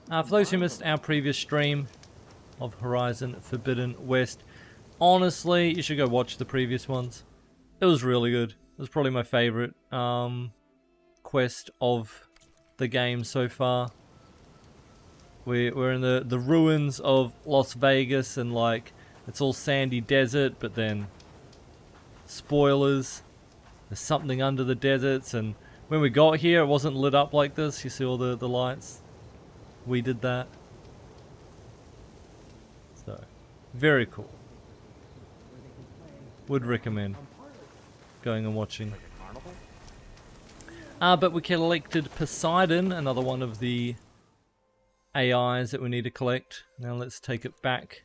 For those who missed our previous stream of Horizon Forbidden West, honestly, you should go watch the previous ones. It was really good. It was probably my favorite quest of the game so far. We're in the ruins of Las Vegas, and like it's all sandy desert, but then spoilers, there's something under the deserts, and when we got here it wasn't lit up like this. You see all the lights? We did that. So, very cool. Would recommend going and watching. But we collected Poseidon, another one of the AIs that we need to collect. Now let's take it back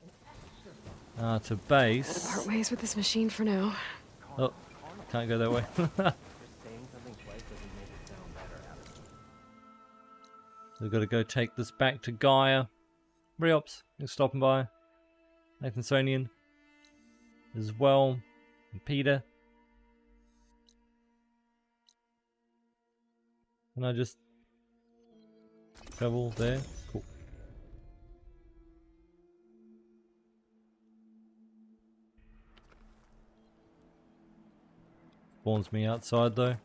to base. Part ways with this machine for now. Oh, can't go that way. We've got to go take this back to Gaia. Riops, you're stopping by. Nathan Sonian as well. And Peter. Can I just travel there? Cool. Spawns me outside though.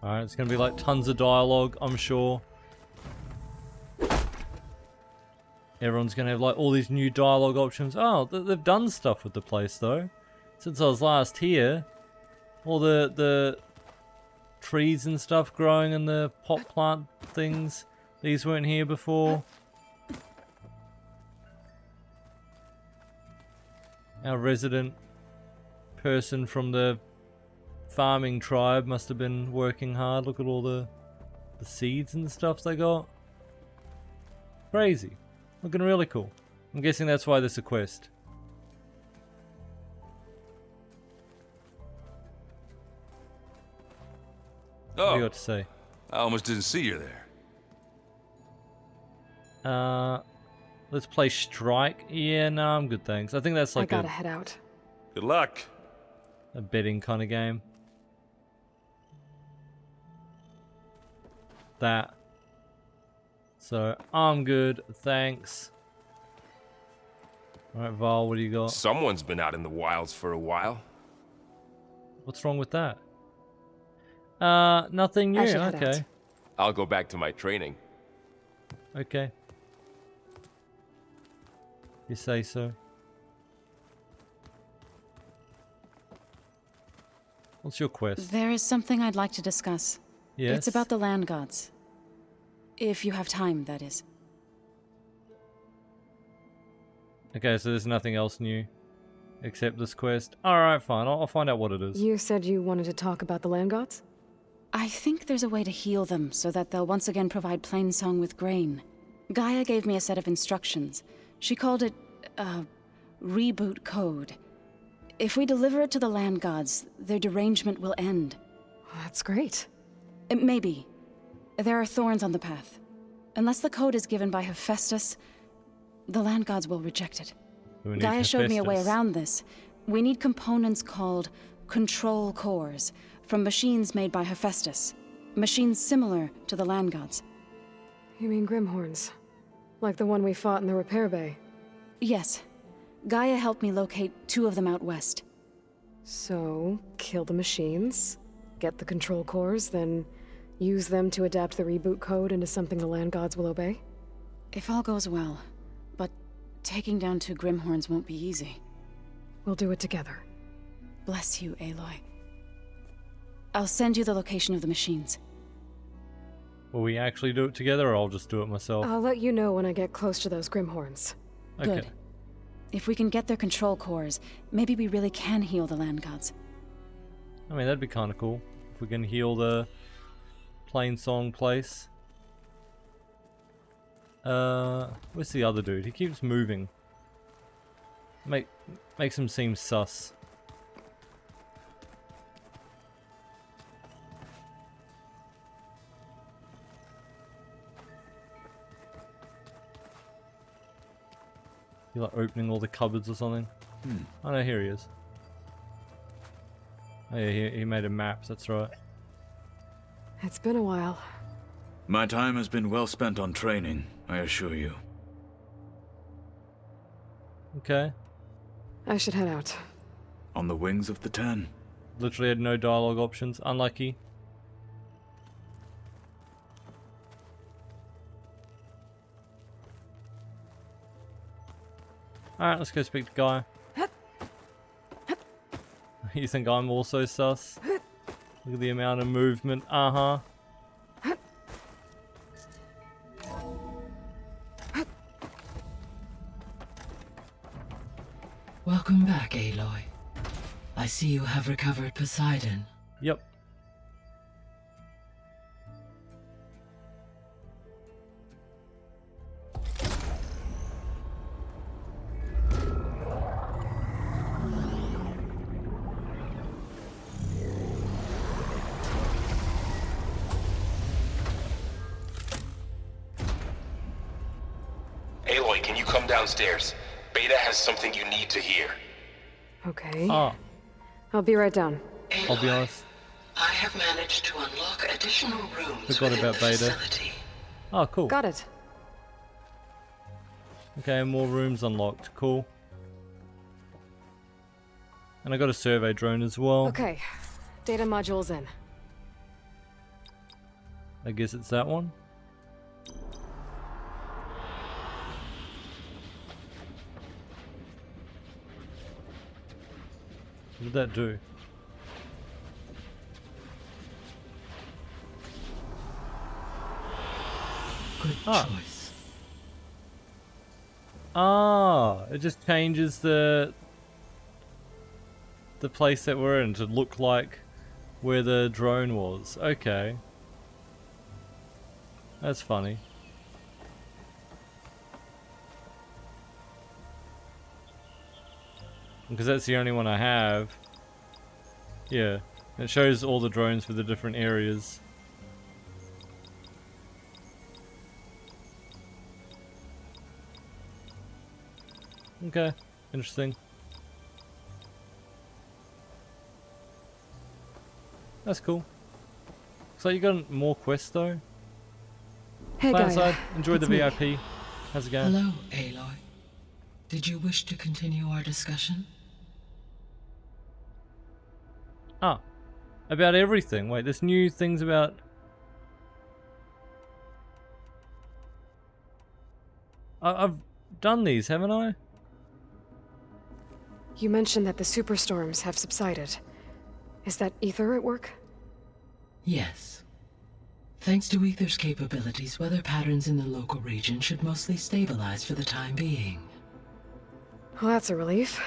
Alright, it's going to be like tons of dialogue, I'm sure. Everyone's going to have like all these new dialogue options. Oh, they've done stuff with the place though. Since I was last here, all the trees and stuff growing in the pot plant things, these weren't here before. Our resident person from the farming tribe must have been working hard. Look at all the seeds and stuff they got. Crazy. Looking really cool. I'm guessing that's why there's a quest. Oh, What do you got to say? I almost didn't see you there. Let's play Strike. Yeah, no, I'm good, thanks. I think that's like I gotta head out. Good luck. a betting kind of game. That. So, I'm good, thanks. Alright, Val, what do you got? Someone's been out in the wilds for a while. What's wrong with that? Nothing new, I should head okay. out. I'll go back to my training. Okay. You say so. What's your quest? There is something I'd like to discuss. Yes? It's about the land gods. If you have time, that is. Okay, so there's nothing else new except this quest. Alright, fine. I'll find out what it is. You said you wanted to talk about the land gods? I think there's a way to heal them so that they'll once again provide Plainsong with grain. Gaia gave me a set of instructions. She called it, reboot code. If we deliver it to the land gods, their derangement will end. That's great. Maybe. There are thorns on the path. Unless the code is given by Hephaestus, the land gods will reject it. We need Gaia showed me a way Hephaestus. around this. We need components called control cores from machines made by Hephaestus. Machines similar to the land gods. You mean Grimhorns? Like the one we fought in the repair bay? Yes. Gaia helped me locate 2 of them out west. So, kill the machines, get the control cores, then use them to adapt the reboot code into something the land gods will obey? If all goes well. But taking down 2 Grimhorns won't be easy. We'll do it together. Bless you, Aloy. I'll send you the location of the machines. Will we actually do it together, or I'll just do it myself? I'll let you know when I get close to those Grimhorns. Okay. Good. If we can get their control cores, maybe we really can heal the land gods. I mean, that'd be kind of cool. If we can heal the Plainsong place. Where's the other dude? He keeps moving. Makes him seem sus. You're like opening all the cupboards or something. Oh no, here he is. Oh yeah, he made a map, that's right. It's been a while. My time has been well spent on training, I assure you. Okay. I should head out. On the wings of the 10. Literally had no dialogue options. Unlucky. Alright, let's go speak to Guy. You think I'm also sus? Look at the amount of movement. Uh-huh. Welcome back, Aloy. I see you have recovered Poseidon. Yep. Aloy, can you come downstairs? Beta has something you need to hear. Okay. Ah, I'll be right down. I'll be Aloy, honest. I have managed to unlock additional rooms Forgot within about the Beta. facility. Oh, cool. Got it. Okay, more rooms unlocked. Cool. And I got a survey drone as well. Okay. Data module's in. I guess it's that one. What did that do? Good Ah. choice. Ah, it just changes the place that we're in to look like where the drone was. Okay. That's funny. Because that's the only one I have. Yeah. It shows all the drones for the different areas. Okay. Interesting. That's cool. So you got more quests though? Hey, Play Gaia. outside. Enjoy the It's me. VIP. How's it going? Hello, Aloy. Did you wish to continue our discussion? Ah. About everything. Wait, there's new things about... I've done these, haven't I? You mentioned that the superstorms have subsided. Is that Ether at work? Yes. Thanks to Aether's capabilities, weather patterns in the local region should mostly stabilize for the time being. Well, that's a relief.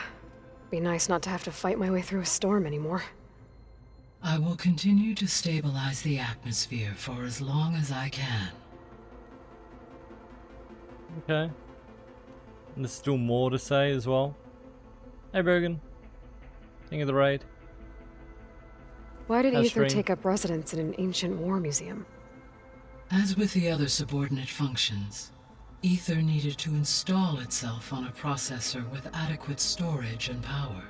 Be nice not to have to fight my way through a storm anymore. I will continue to stabilize the atmosphere for as long as I can. Okay. And there's still more to say as well. Hey Bergen. King of the raid. Why did How's Ether Rain? take up residence in an ancient war museum? As with the other subordinate functions, Aether needed to install itself on a processor with adequate storage and power.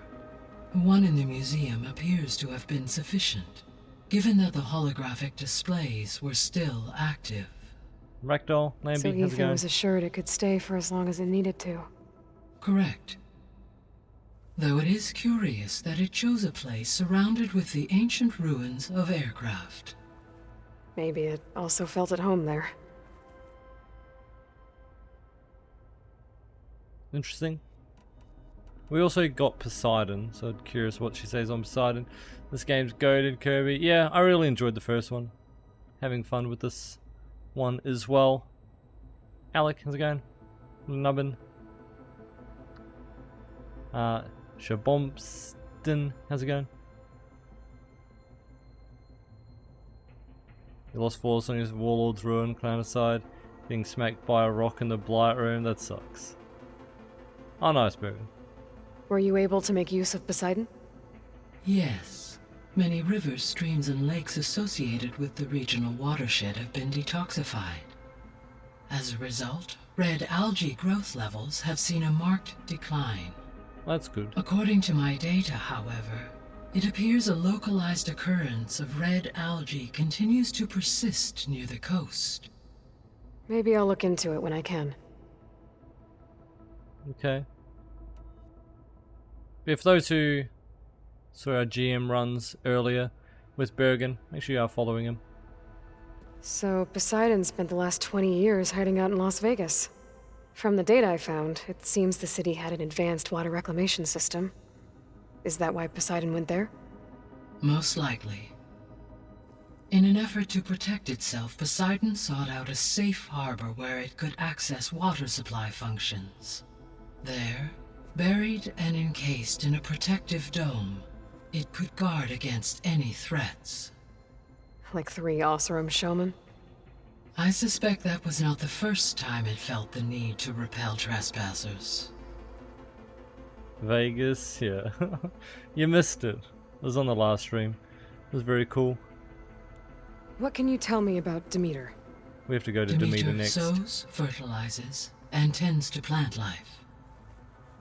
One in the museum appears to have been sufficient, given that the holographic displays were still active. Ragdoll, Lambie, So how's it Ether going? was assured it could stay for as long as it needed to. Correct. Though it is curious that it chose a place surrounded with the ancient ruins of aircraft. Maybe it also felt at home there. Interesting. We also got Poseidon, so I'm curious what she says on Poseidon. This game's goated, Kirby. Yeah, I really enjoyed the first one. Having fun with this one as well. Alec, how's it going? Nubbin. Shabompston, how's it going? You lost force on his Warlord's Ruin, clan aside. Being smacked by a rock in the Blight Room, that sucks. Oh, nice, Bergen. Were you able to make use of Poseidon? Yes. Many rivers, streams, and lakes associated with the regional watershed have been detoxified. As a result, red algae growth levels have seen a marked decline. That's good. According to my data, however, it appears a localized occurrence of red algae continues to persist near the coast. Maybe I'll look into it when I can. Okay. If those who saw our GM runs earlier with Bergen, make sure you are following him. So, Poseidon spent the last 20 years hiding out in Las Vegas. From the data I found, it seems the city had an advanced water reclamation system. Is that why Poseidon went there? Most likely. In an effort to protect itself, Poseidon sought out a safe harbor where it could access water supply functions. There, buried and encased in a protective dome, it could guard against any threats. Like 3 Oseram showmen? I suspect that was not the first time it felt the need to repel trespassers. Vegas, yeah. You missed it. It was on the last stream. It was very cool. What can you tell me about Demeter? We have to go to Demeter next. Sows, fertilizes, and tends to plant life.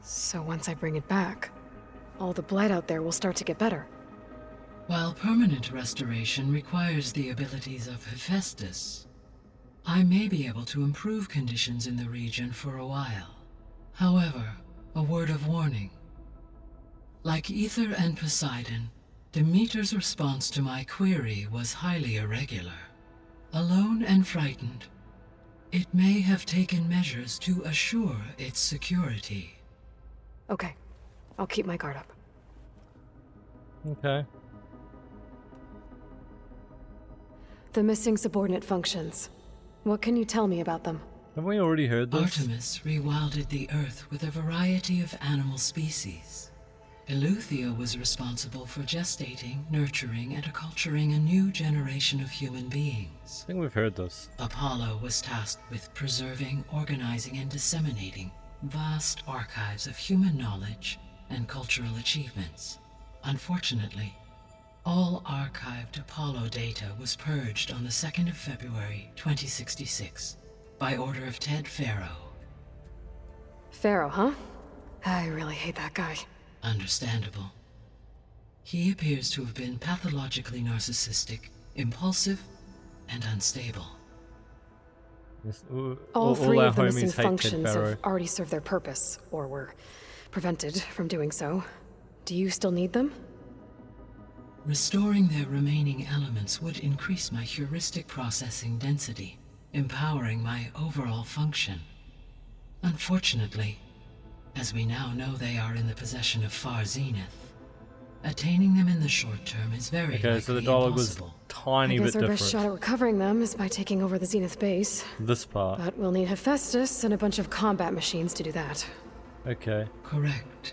So once I bring it back, all the blight out there will start to get better. While permanent restoration requires the abilities of Hephaestus, I may be able to improve conditions in the region for a while. However, a word of warning. Like Aether and Poseidon, Demeter's response to my query was highly irregular. Alone and frightened, it may have taken measures to assure its security. Okay, I'll keep my guard up. Okay. The missing subordinate functions. What can you tell me about them? Have we already heard this? Artemis rewilded the Earth with a variety of animal species. Eleuthia was responsible for gestating, nurturing, and acculturating a new generation of human beings. I think we've heard this. Apollo was tasked with preserving, organizing, and disseminating vast archives of human knowledge and cultural achievements. Unfortunately, all archived Apollo data was purged on the 2nd of February, 2066, by order of Ted Faro. Pharaoh, huh? I really hate that guy. Understandable. He appears to have been pathologically narcissistic, impulsive, and unstable. Yes, All 3 our of the homies missing hate Ted functions Faro. have already served their purpose, or were prevented from doing so. Do you still need them? Restoring their remaining elements would increase my heuristic processing density, empowering my overall function. Unfortunately, as we now know they are in the possession of Far Zenith, attaining them in the short term is very Okay, likely so the dialogue was impossible. tiny I bit guess our different. best shot at recovering them is by taking over the Zenith base. This part. But we'll need Hephaestus and a bunch of combat machines to do that. Okay. Correct.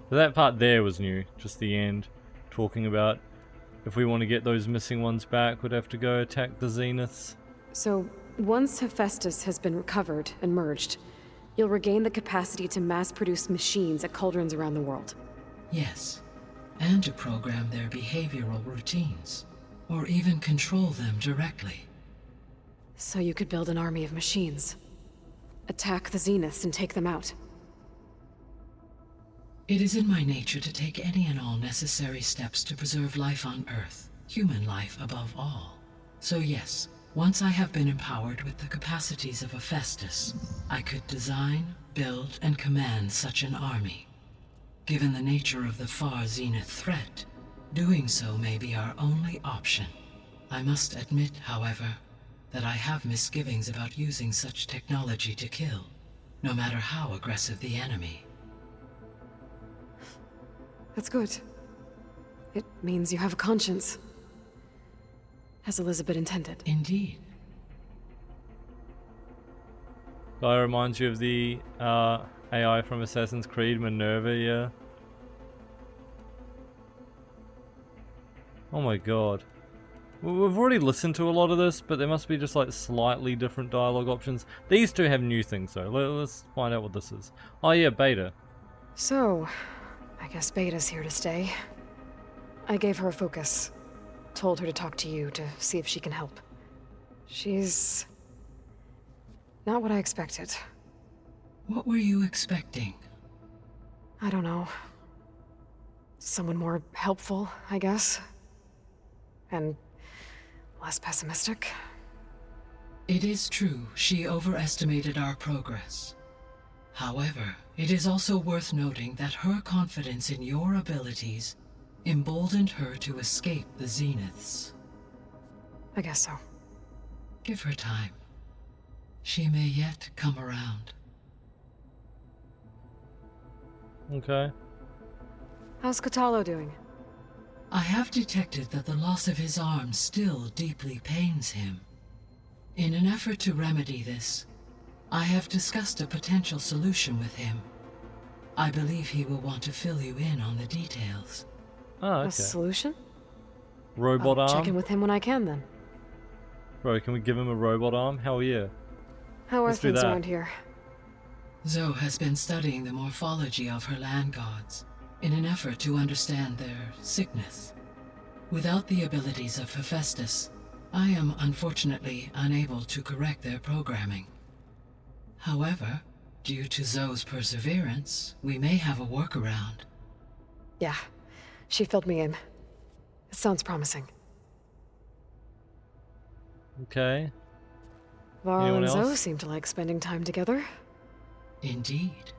So that part there was new. Just the end. Talking about if we want to get those missing ones back, we'd have to go attack the Zeniths. So, once Hephaestus has been recovered and merged, you'll regain the capacity to mass-produce machines at cauldrons around the world. Yes, and to program their behavioral routines, or even control them directly. So you could build an army of machines. Attack the Zeniths and take them out. It is in my nature to take any and all necessary steps to preserve life on Earth, human life above all. So yes, once I have been empowered with the capacities of Hephaestus, I could design, build, and command such an army. Given the nature of the Far Zenith threat, doing so may be our only option. I must admit, however, that I have misgivings about using such technology to kill, no matter how aggressive the enemy. That's good. It means you have a conscience. As Elizabeth intended. Indeed. Guy reminds you of the AI from Assassin's Creed, Minerva, yeah. Oh my god. We've already listened to a lot of this, but there must be just like slightly different dialogue options. These two have new things though. Let's find out what this is. Oh yeah, Beta. So, I guess Beta's here to stay. I gave her a focus. Told her to talk to you to see if she can help. She's Not what I expected. What were you expecting? I don't know. Someone more helpful, I guess. And less pessimistic. It is true, she overestimated our progress. However, it is also worth noting that her confidence in your abilities emboldened her to escape the Zeniths. I guess so. Give her time. She may yet come around. Okay. How's Kotallo doing? I have detected that the loss of his arm still deeply pains him. In an effort to remedy this, I have discussed a potential solution with him. I believe he will want to fill you in on the details. Oh, A okay. solution? Robot I'll arm? check in with him when I can, then. Bro, can we give him a robot arm? Hell yeah. How are Let's do things that. around here? Zoe has been studying the morphology of her land gods in an effort to understand their sickness. Without the abilities of Hephaestus, I am unfortunately unable to correct their programming. However, due to Zoe's perseverance, we may have a workaround. Yeah, she filled me in. It sounds promising. Okay. Varl Anyone and Zoe else? seem to like spending time together. Indeed.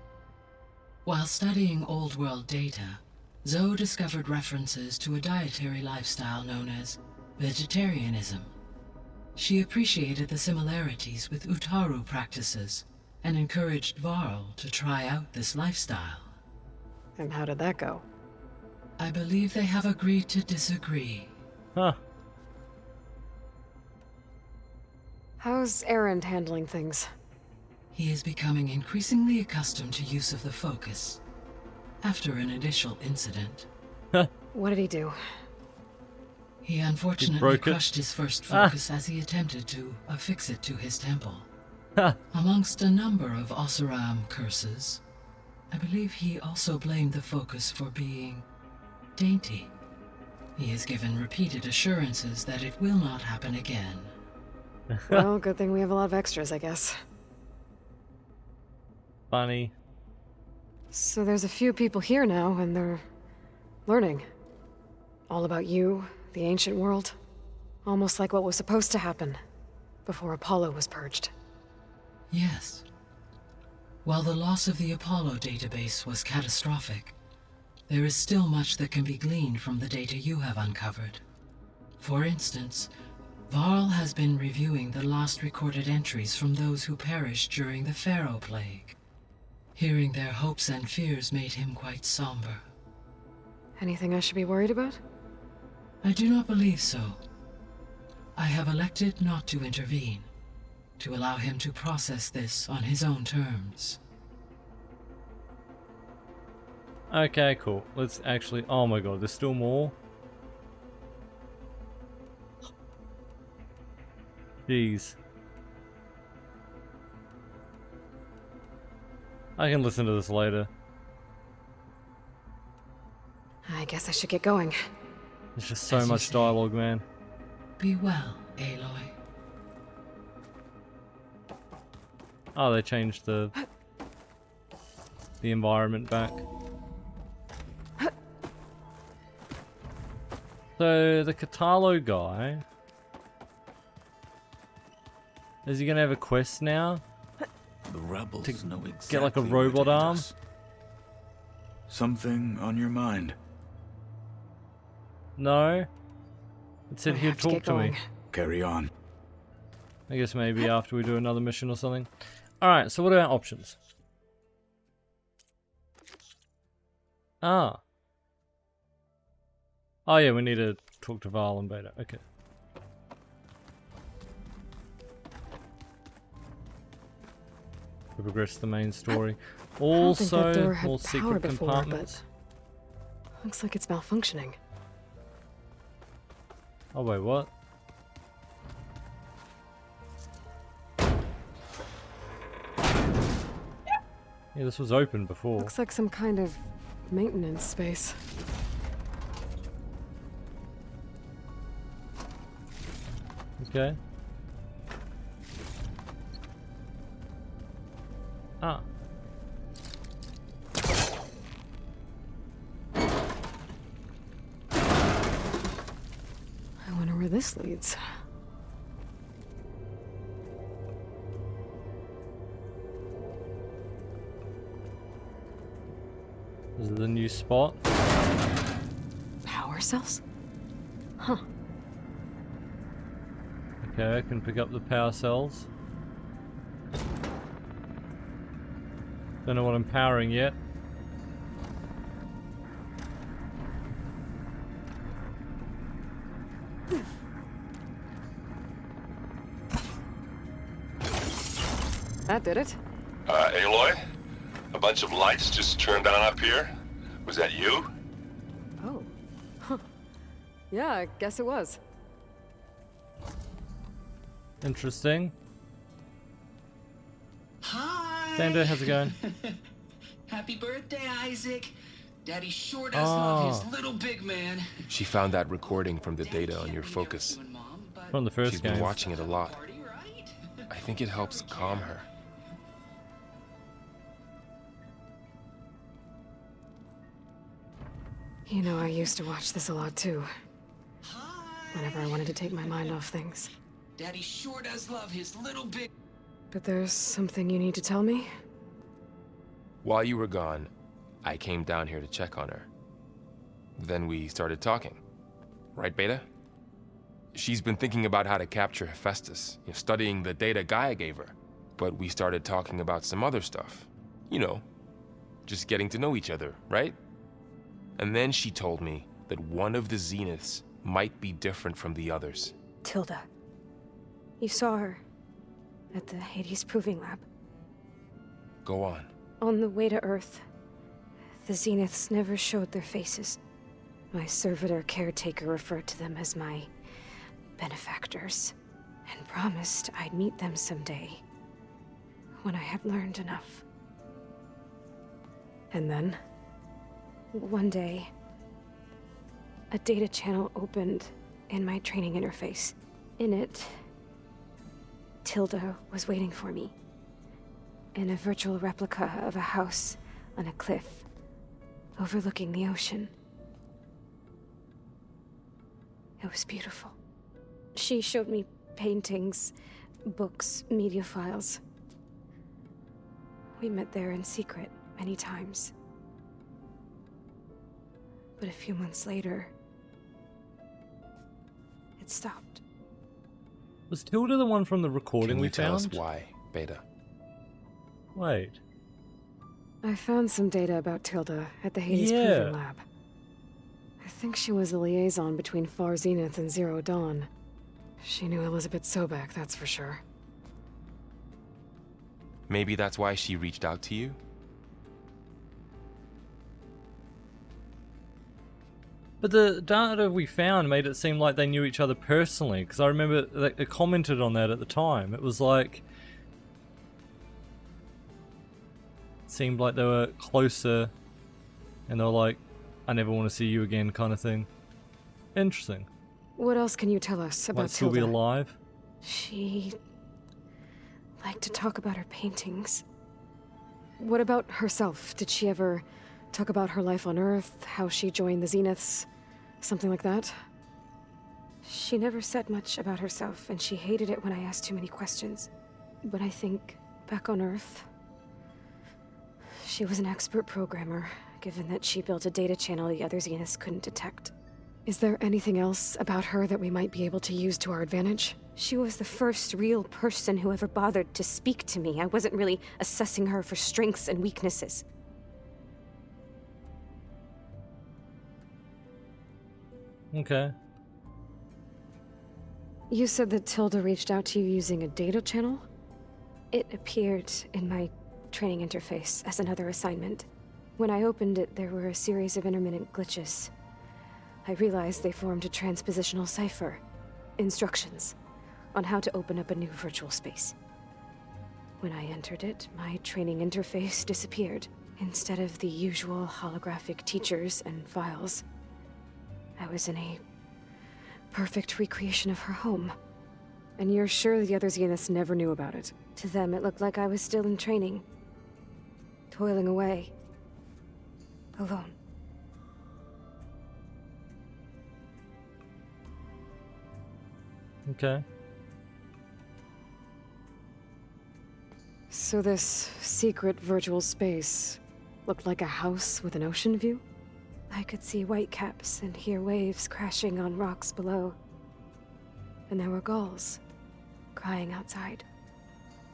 While studying Old World data, Zoe discovered references to a dietary lifestyle known as vegetarianism. She appreciated the similarities with Utaru practices and encouraged Varl to try out this lifestyle. And how did that go? I believe they have agreed to disagree. Huh. How's Erend handling things? He is becoming increasingly accustomed to use of the focus after an initial incident. What did he do? He unfortunately broke it? crushed his first focus as he attempted to affix it to his temple. Ha. Amongst a number of Oseram curses, I believe he also blamed the focus for being dainty. He has given repeated assurances that it will not happen again. Well, good thing we have a lot of extras, I guess. Funny. So there's a few people here now, and they're learning. All about you, the ancient world. Almost like what was supposed to happen before Apollo was purged. Yes. While the loss of the Apollo database was catastrophic, there is still much that can be gleaned from the data you have uncovered. For instance, Varl has been reviewing the last recorded entries from those who perished during the Pharaoh Plague. Hearing their hopes and fears made him quite somber. Anything I should be worried about? I do not believe so. I have elected not to intervene, to allow him to process this on his own terms. Okay, cool. Let's actually... Oh my god, there's still more? Jeez. I can listen to this later. I guess I should get going. There's just so As you much say. dialogue, man. Be well, Aloy. Oh, they changed the environment back. So the Kotallo guy, is he gonna have a quest now? The rebels To know exactly get like a where to robot hit arm? us. Something on your mind? No. It said I he'd have to talk get to me. going. Carry on. I guess maybe after we do another mission or something. Alright, so what are our options? Ah. Oh yeah, we need to talk to Varl and Beta. Okay. To progress the main story. I don't think that door Also, had more power secret before, compartments. but looks like it's malfunctioning. Oh wait, what? Yeah, this was open before. Looks like some kind of maintenance space. Okay. Ah. I wonder where this leads. This is the new spot. Power cells? Huh. Okay, I can pick up the power cells. Don't know what I'm powering yet. That did it. Aloy? A bunch of lights just turned on up here? Was that you? Oh. Huh. Yeah, I guess it was. Interesting. Hi! Xander, how's it going? Happy birthday, Isaac! Daddy sure does love his Oh. little big man. She found that recording from the data on your focus. From the first She's game. been watching it a lot. Party, right? I think it helps calm her. You know, I used to watch this a lot too. Whenever I wanted to take my mind off things. Daddy sure does love his little big... But there's something you need to tell me? While you were gone, I came down here to check on her. Then we started talking. Right, Beta? She's been thinking about how to capture Hephaestus, studying the data Gaia gave her. But we started talking about some other stuff. You know, just getting to know each other, right? And then she told me that one of the Zeniths might be different from the others. Tilda. You saw her at the Hades Proving Lab. Go on. On the way to Earth, the Zeniths never showed their faces. My servitor caretaker referred to them as my benefactors, and promised I'd meet them someday, when I had learned enough. And then, one day, a data channel opened in my training interface. In it, Tilda was waiting for me, in a virtual replica of a house on a cliff, overlooking the ocean. It was beautiful. She showed me paintings, books, media files. We met there in secret many times. But a few months later, it stopped. Was Tilda the one from the recording Can we you tell us found? why, Beta? Wait. I found some data about Tilda at the Hades Proving Lab. I think she was the liaison between Far Zenith and Zero Dawn. She knew Elizabeth Sobek, that's for sure. Maybe that's why she reached out to you? But the data we found made it seem like they knew each other personally, because I remember they commented on that at the time. It was like... seemed like they were closer, and they were like, I never want to see you again kind of thing. Interesting. What else can you tell us about Might still Tilda? be alive. She liked to talk about her paintings. What about herself? Did she ever talk about her life on Earth, how she joined the Zeniths, something like that? She never said much about herself, and she hated it when I asked too many questions. But I think, back on Earth, she was an expert programmer, given that she built a data channel the other Zeniths couldn't detect. Is there anything else about her that we might be able to use to our advantage? She was the first real person who ever bothered to speak to me. I wasn't really assessing her for strengths and weaknesses. Okay. You said that Tilda reached out to you using a data channel? It appeared in my training interface as another assignment. When I opened it, there were a series of intermittent glitches. I realized they formed a transpositional cipher. Instructions on how to open up a new virtual space. When I entered it, my training interface disappeared. Instead of the usual holographic teachers and files, I was in a perfect recreation of her home. And you're sure the other Zeniths never knew about it? To them, it looked like I was still in training. toiling away. Alone. Okay. So this secret virtual space looked like a house with an ocean view? I could see whitecaps and hear waves crashing on rocks below. And there were gulls crying outside.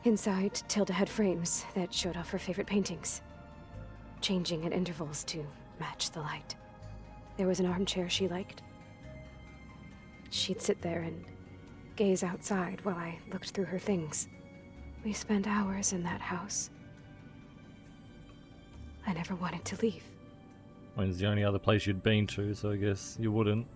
Inside, Tilda had frames that showed off her favorite paintings, changing at intervals to match the light. There was an armchair she liked. She'd sit there and gaze outside while I looked through her things. We spent hours in that house. I never wanted to leave. I mean, it's the only other place you'd been to, so I guess you wouldn't.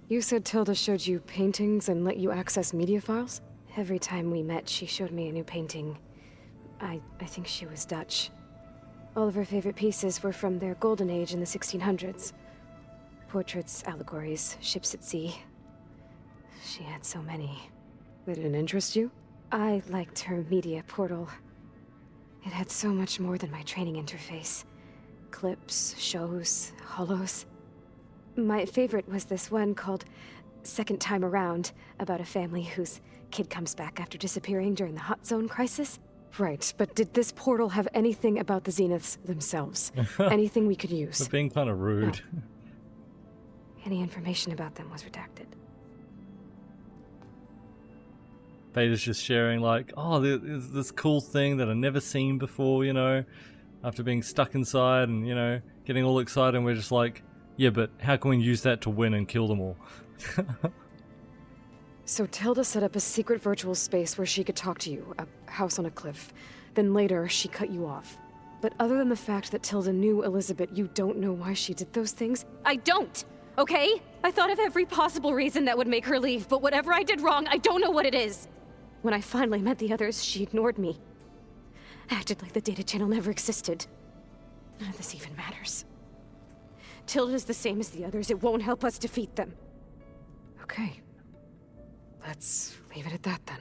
You said Tilda showed you paintings and let you access media files? Every time we met, she showed me a new painting. I think she was Dutch. All of her favorite pieces were from their golden age in the 1600s. Portraits, allegories, ships at sea. She had so many. They didn't interest you? I liked her media portal. It had so much more than my training interface. Clips, shows, holos. My favorite was this one called Second Time Around, about a family whose kid comes back after disappearing during the Hot Zone crisis. Right, but did this portal have anything about the Zeniths themselves? Anything we could use? They're being kind of rude. No. Any information about them was redacted. Beta's just sharing like, oh, there's this cool thing that I've never seen before, you know, after being stuck inside and, you know, getting all excited, and we're just like, yeah, but how can we use that to win and kill them all? So Tilda set up a secret virtual space where she could talk to you, a house on a cliff. Then later, she cut you off. But other than the fact that Tilda knew Elizabeth, you don't know why she did those things? I don't! Okay? I thought of every possible reason that would make her leave, but whatever I did wrong, I don't know what it is. When I finally met the others, she ignored me. Acted like the data channel never existed. None of this even matters. Tilda's the same as the others. It won't help us defeat them. Okay. Let's leave it at that then.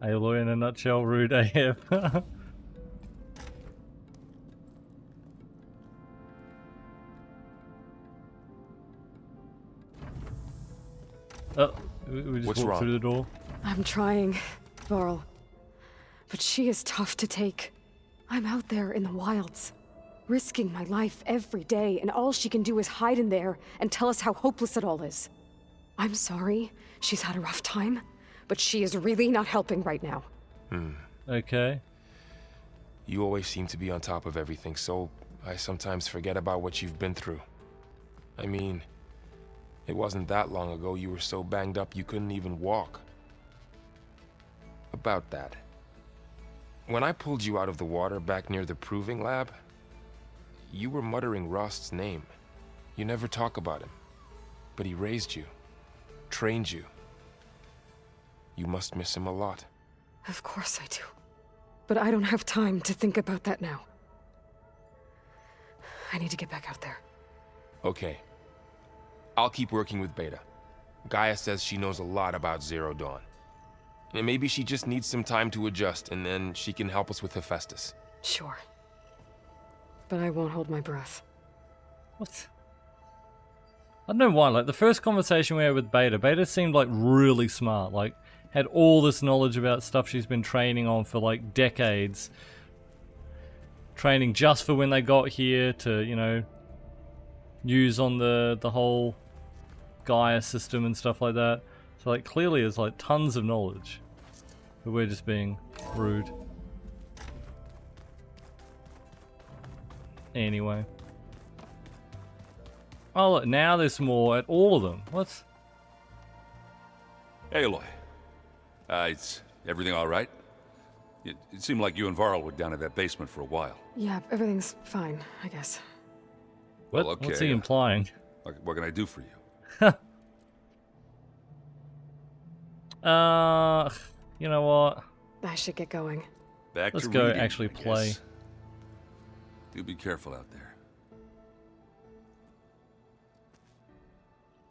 Aloy in a nutshell, rude AF. Oh, we just What's walked wrong? through the door. I'm trying, Varl. But she is tough to take. I'm out there in the wilds, risking my life every day, and all she can do is hide in there and tell us how hopeless it all is. I'm sorry, she's had a rough time, but she is really not helping right now. Okay. You always seem to be on top of everything, so I sometimes forget about what you've been through. I mean, it wasn't that long ago you were so banged up you couldn't even walk. About that. When I pulled you out of the water back near the proving lab, you were muttering Rost's name. You never talk about him. But he raised you, trained you. You must miss him a lot. Of course I do. But I don't have time to think about that now. I need to get back out there. Okay. I'll keep working with Beta. Gaia says she knows a lot about Zero Dawn. And maybe she just needs some time to adjust, and then she can help us with Hephaestus. Sure. But I won't hold my breath. What? I don't know why, like the first conversation we had with Beta seemed like really smart, like had all this knowledge about stuff she's been training on for like decades. Training just for when they got here to, you know, use on the whole Gaia system and stuff like that. So like clearly there's like tons of knowledge. But we're just being rude. Anyway. Oh look, now there's more at all of them. What? Aloy. Is everything all right? It seemed like you and Varl were down at that basement for a while. Yeah, everything's fine, I guess. What? Well, okay. What's he implying? What can I do for you? You know what? I should get going. Back Let's to go reading, actually I play. guess. Do be careful out there.